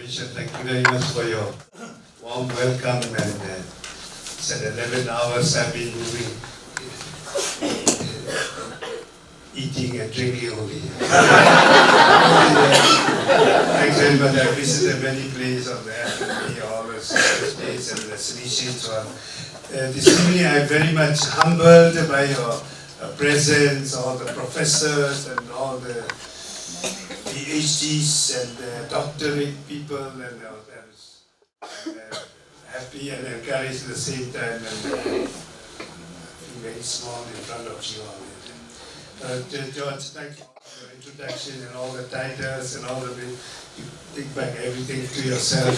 Commission, thank you very much for your warm welcome. And said 11 hours I've been moving, eating and drinking only. Thanks very much. I visited many places of the F&B, all the states and the Silesians. This evening I'm very much humbled by your presence, all the professors and all the PhDs and doctorate people, and I was happy and encouraged at the same time, and feel very small in front of you all. George, thank you for your introduction and all the titles and all the you take back everything to yourself.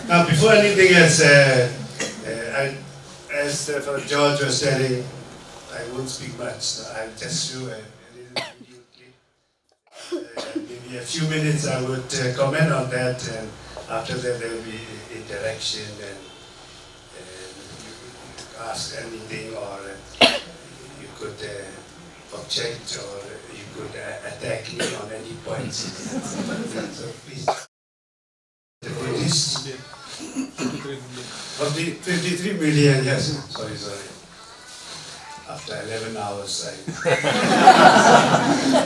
Now, before anything else, as George was telling, I won't speak much. So I'll just show a little video clip. Maybe a few minutes I would comment on that, and after that there will be interaction, and you could ask anything, or you could object, or you could attack me on any points. So please. Of the 53 million, yes. Sorry. After 11 hours,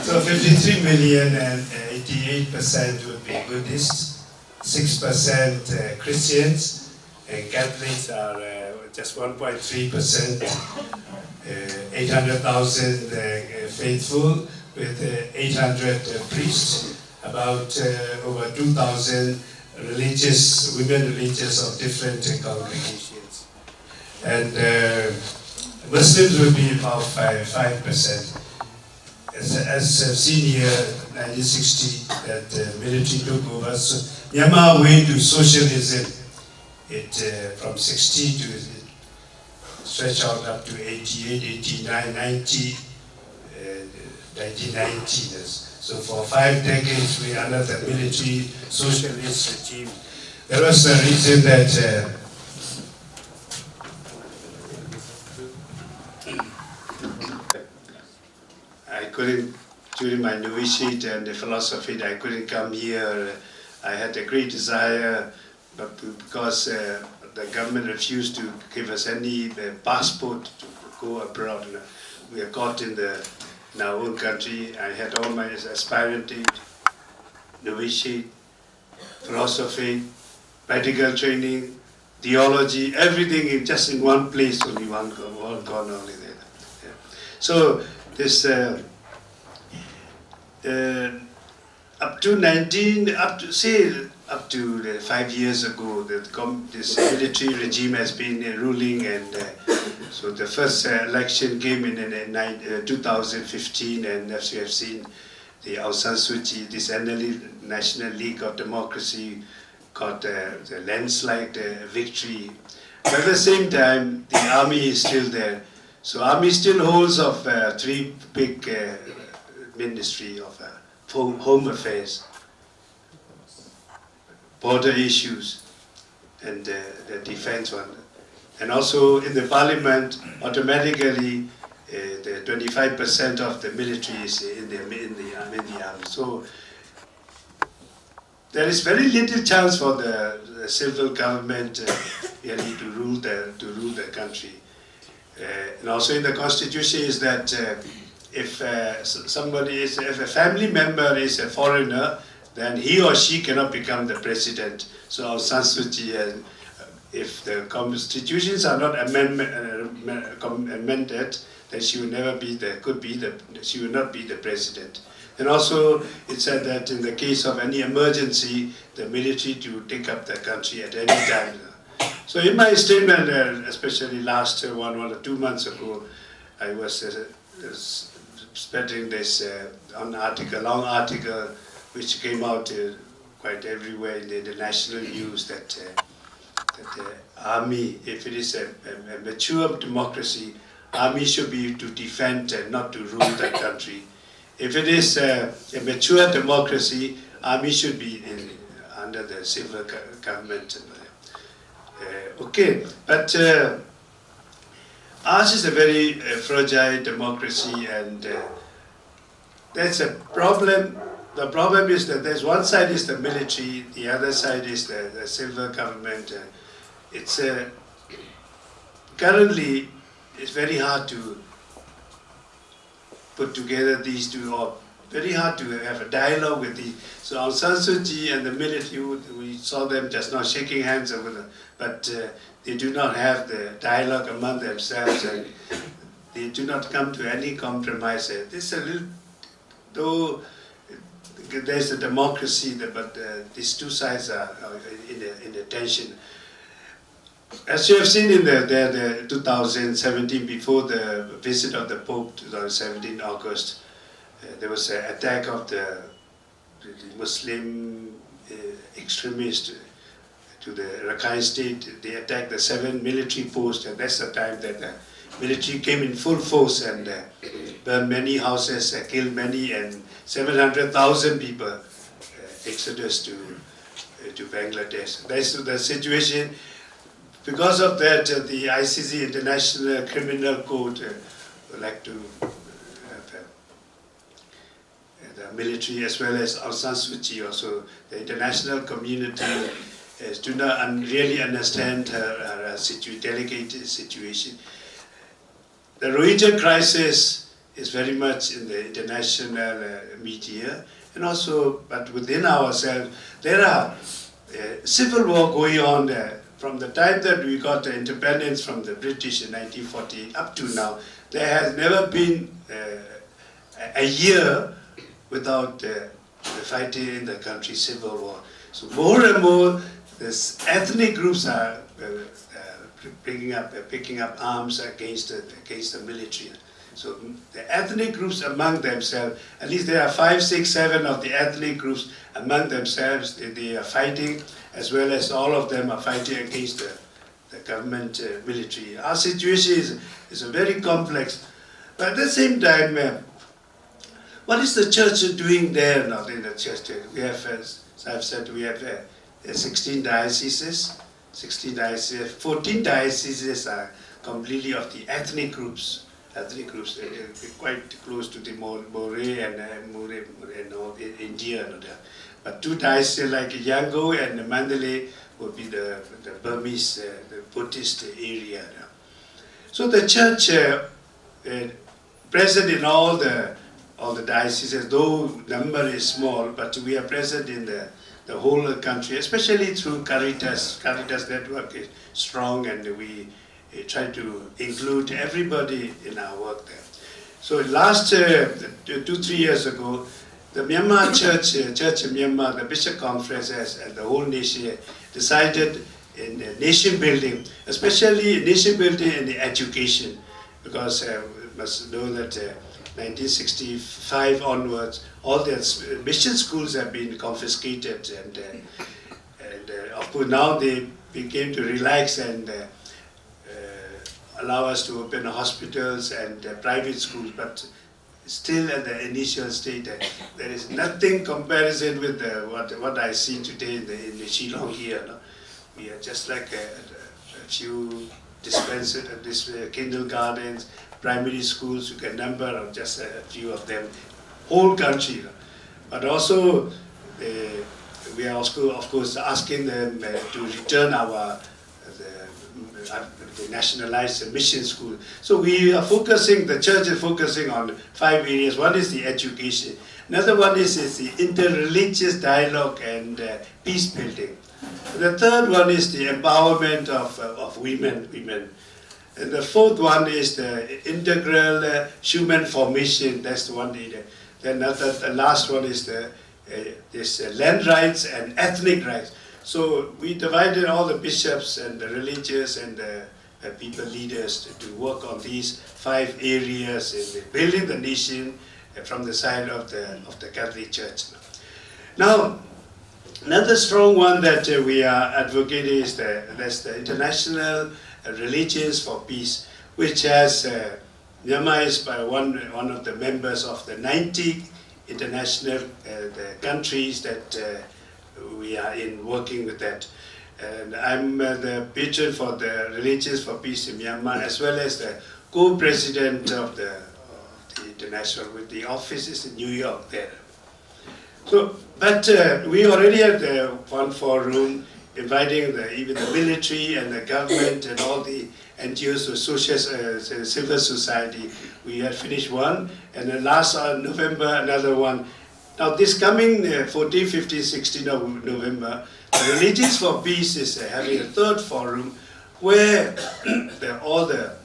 so 53 million and 88% would be Buddhists, 6% Christians, and Catholics are just 1.3%, 800,000 faithful with 800 priests, about over 2,000 women religious of different congregations. And Muslims will be about 5%. As seen here, 1960, that military took over. So Myanmar way to socialism, from 60 to stretch out up to 88, 89, 90, 1990. So for 5 decades, we under the military socialist regime. There was a reason that I couldn't, during my novitiate and the philosophy, I couldn't come here. I had a great desire, but because the government refused to give us any passport to go abroad, we are caught in our own country. I had all my aspirantate, novitiate, philosophy, practical training, theology, everything just in one place, only one corner only there. Yeah. So this up to 5 years ago, this military regime has been ruling, and so the first election came in 2015, and as you have seen, the Aung San Suu Kyi, this National League of Democracy, got the landslide victory. But at the same time, the army is still there. So army still holds of 3 big ministry of home affairs, border issues, and the defense one. And also in the parliament, automatically the 25% of the military is in the army. So there is very little chance for the civil government really to rule the country. And also in the constitution is that if a family member is a foreigner, then he or she cannot become the president. So Aung San Suu Kyi, if the constitutions are not amended, then she will never be she will not be the president. And also it said that in the case of any emergency, the military to take up the country at any time. So in my statement, especially last 1 or 2 months ago, I was spreading this long article, which came out quite everywhere in the national news, that the army, if it is a mature democracy, army should be to defend and not to rule the country. If it is a mature democracy, army should be under the civil government. Okay, but ours is a very fragile democracy, and that's a problem The problem is that there's one side is the military, the other side is the civil government. It's currently it's very hard to put together these two, or very hard to have a dialogue with the. So Aung San Suu Kyi and the military, we saw them just now shaking hands over them, but they do not have the dialogue among themselves, and they do not come to any compromise. This is a little, though there's a democracy, but these two sides are in a tension. As you have seen in the 2017, before the visit of the Pope, 2017 August, there was an attack of the Muslim extremists to the Rakhine State. They attacked the 7 military posts, and that's the time that the military came in full force and burned many houses, killed many, and 700,000 people exodus to Bangladesh. That's the situation. Because of that, the ICC, International Criminal Court, would like to have the military as well as Aung San Suu Kyi. Also, the international community do not really understand her delicate situation. The Rohingya crisis is very much in the international media, and also, but within ourselves, there are civil war going on there. From the time that we got the independence from the British in 1948 up to now, there has never been a year without the fighting in the country, civil war. So more and more, these ethnic groups are picking up arms against the military. So the ethnic groups among themselves, at least there are 5, 6, 7 of the ethnic groups among themselves, they are fighting, as well as all of them are fighting against the government military. Our situation is a very complex, but at the same time, what is the church doing there now in the church? We have, as I've said, we have 16 dioceses, 14 dioceses are completely of the ethnic groups. Ethnic groups, quite close to the Morey and Murray in India. But 2 dioceses like Yangon and Mandalay would be the Burmese, the Buddhist area. So the church present in all the dioceses, though number is small, but we are present in the whole country, especially through Caritas. Caritas network is strong, and we try to include everybody in our work there. So last 2-3 years ago, the Myanmar Church in Myanmar, the Bishop Conference and the whole nation decided in nation building, especially nation building in the education, because you must know that 1965 onwards, all the mission schools have been confiscated, and of course now they began to relax and allow us to open hospitals and private schools, but still at the initial state, there is nothing comparison with what I see today in the Shillong here. No? We are just like a few kindergartens, primary schools. You can number of just a few of them, whole country. No? But also, we are also, of course, asking them to return the nationalized mission school. So we are focusing, the church is focusing on 5 areas. One is the education. Another one is the interreligious dialogue and peace building. The third one is the empowerment of women. And the fourth one is the integral human formation. That's the one area. Then the last one is this land rights and ethnic rights. So we divided all the bishops and the religious and the people leaders to work on these 5 areas in building the nation from the side of the Catholic Church. Now, another strong one that we are advocating is the International Religions for Peace, which has Myanmar is by one of the members of the 90 international the countries that we are in working with that. And I'm the patron for the Religions for Peace in Myanmar, as well as the co-president of the international, with the offices in New York there. So, but we already had one forum inviting even the military and the government and all the NGOs, the civil society. We had finished one, and then last November another one. Now this coming 14, 15, 16 of November, the Religions for Peace is having a third forum where all the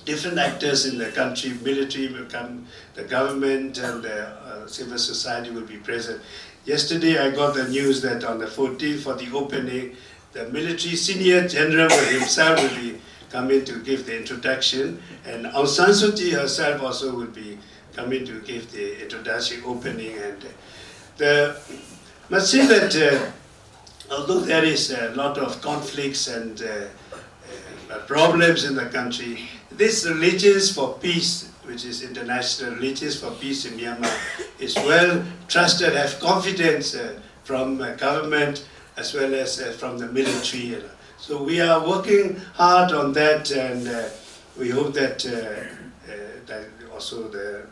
different actors in the country, military will come, the government and the civil society will be present. Yesterday I got the news that on the 14th for the opening, the military senior general himself will be coming to give the introduction, and Aung San Suu Kyi herself also will be coming to give the introduction opening. And must say that although there is a lot of conflicts and problems in the country, this Religions for Peace, which is International Religions for Peace in Myanmar, is well trusted, have confidence from government as well as from the military. So we are working hard on that, and we hope that, that also the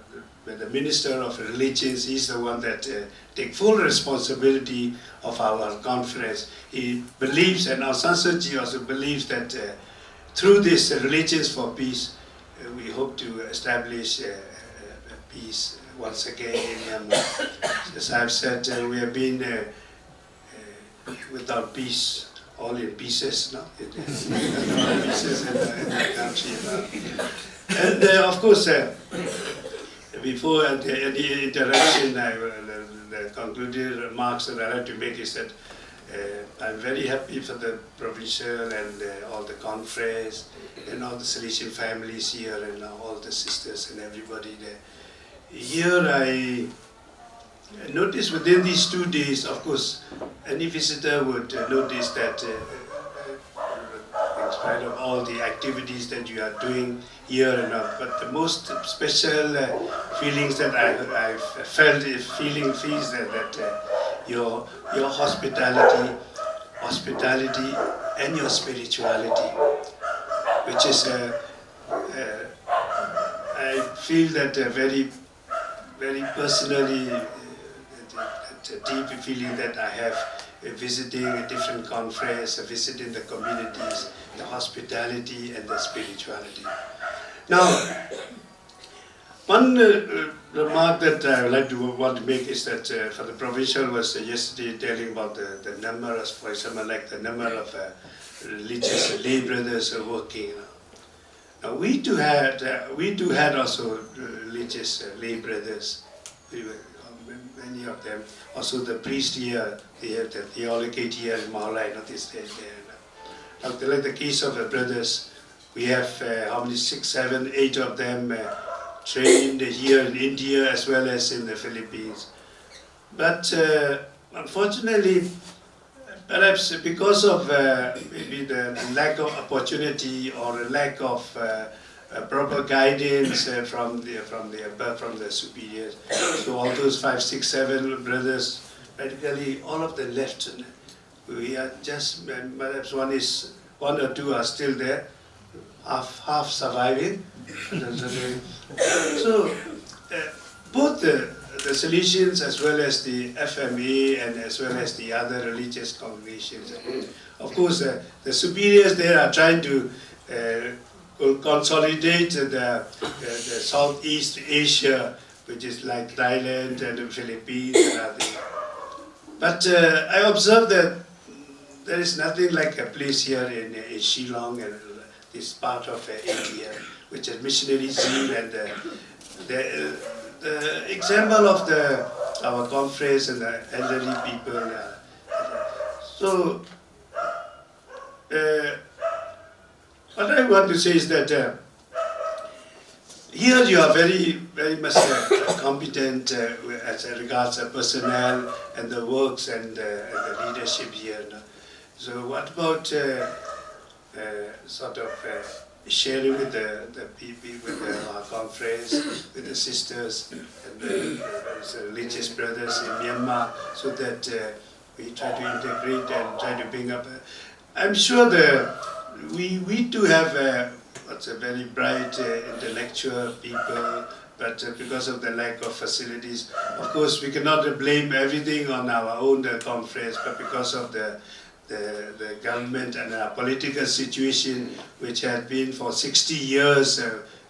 Minister of Religions is the one that take full responsibility of our conference. He believes, and Aung San Suu Kyi also believes, that through this Religions for Peace, we hope to establish peace once again in Myanmar. As I've said, we have been without peace, all in pieces, no? Pieces in the country. And of course, before any interaction, the concluding remarks that I like to make is that I'm very happy for the provincial and all the conference and all the Salesian families here and all the sisters and everybody there. Here I noticed within these 2 days, of course, any visitor would notice that in spite of all the activities that you are doing here and but the most special feelings that I've felt is that your hospitality and your spirituality, which is I feel that very personally, that deep feeling that I have visiting a different conference, visiting the communities, the hospitality and the spirituality. Now, one remark that I would like to want to make is that for the provincial was yesterday telling about the number of, for example, like the number of religious lay brothers working. Now we too had also religious lay brothers. Many of them. Also the priest here, they have the theologate here in Maulai, not this there. Now, like the case of the brothers, we have how many, 6, 7, 8 of them trained here in India as well as in the Philippines. But unfortunately, perhaps because of maybe the lack of opportunity or a lack of proper guidance from the superiors, so all those 5, 6, 7 brothers, practically all of them left. We are just perhaps one or two are still there, half surviving. So both the Salesians as well as the FMA and as well as the other religious congregations, of course the superiors there are trying to consolidate the Southeast Asia, which is like Thailand and the Philippines and others. But I observed that there is nothing like a place here in Shillong and this part of India, which is missionary zeal, and the example of our conference and the elderly people. So what I want to say is that here you are very much competent as regards the personnel and the works and the leadership here. So what about sort of sharing with the people, with our conference, with the sisters and the religious brothers in Myanmar, so that we try to integrate and try to bring up. I'm sure we do have a very bright intellectual people but because of the lack of facilities. Of course, we cannot blame everything on our own conference, but because of the government and our political situation, which had been for 60 years,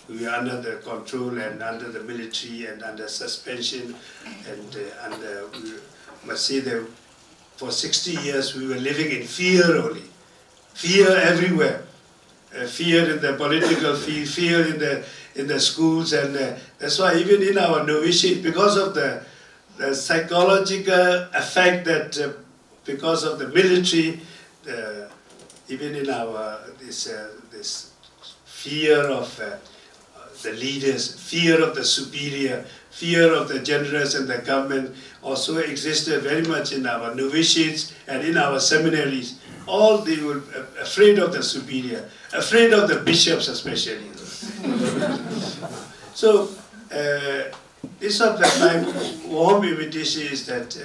we were under the control and under the military and under suspension, and we must say that for 60 years we were living in fear only. Fear everywhere. Fear in the political field, fear in the schools, and that's why even in our novitiate, because of the psychological effect that because of the military, even in our this fear of the leaders, fear of the superior, fear of the generals and the government also existed very much in our novitiates and in our seminaries. All they were afraid of the superior, afraid of the bishops especially. So this of my warm invitation is that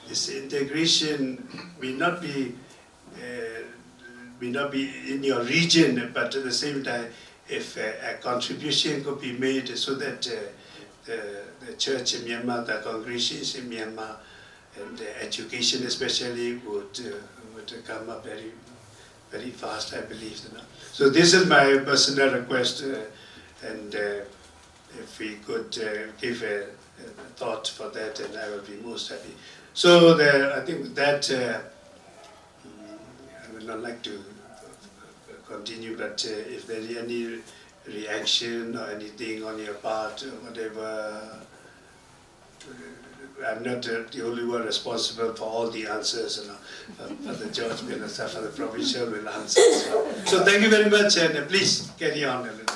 this integration may not be in your region, but at the same time, if a contribution could be made so that the church in Myanmar, the congregations in Myanmar, and the education especially would come up very, very fast, I believe. You know. So this is my personal request, and if we could give a thought for that, and I will be most happy. So I think with that, I would not like to continue, but if there is any reaction or anything on your part, or whatever, I'm not the only one responsible for all the answers, you know, for the George Minister, for the provincial will answer. So thank you very much, and please carry on a little.